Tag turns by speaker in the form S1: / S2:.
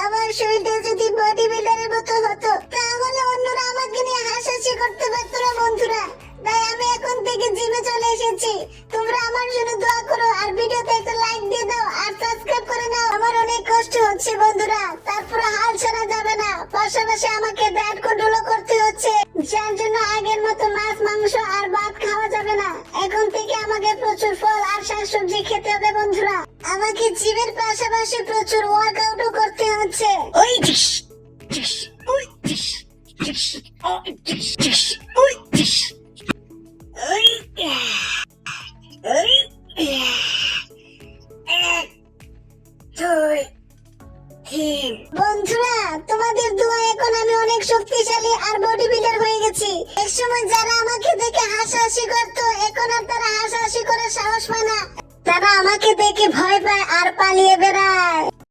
S1: আমার শরীরটা যদি বডি বিল্ডারের মতো হতো তাহলে অন্যরা আমাকে নিয়ে হাসাহাসি করতে পারতো না বন্ধুরা। তাই আমি এখন থেকে জিমে চলে এসেছি। তোমরা আমার জন্য দোয়া করো আর ভিডিওতে একটা লাইক দিয়ে দাও আর সাবস্ক্রাইব করে নাও। আমার অনেক কষ্ট হচ্ছে বন্ধুরা, তারপরে হাল ছাড়া যাবে না, পাশাপাশি আমাকে ডায়েট কন্ট্রোল করতে হচ্ছে, যার জন্য আগের মতো মাছ মাংস আর ভাত খাওয়া যাবে না। এখন থেকে আমাকে প্রচুর ফল আর শাকসবজি খেতে হবে বন্ধুরা। আমাকে জিমের পাশাপাশি প্রচুর ওয়ার্কআউটও করতে হচ্ছে।
S2: ওই টিস টিস ওই টিস টিস ওই টিস টিস ওই টিস ওই ওই এক দুই তিন।
S1: বন্ধুরা তোমাদের দোয়া এখন আমি অনেক শক্তিশালী আর বডি বিল্ডার হয়ে গেছি। এক সময় যারা আমাকে দেখে হাসাহাসি করতো এখন আর তারা হাসাহাসি করার সাহস পায় না, তারা আমাকে দেখে ভয় পায় আর পালিয়ে বেড়ায়।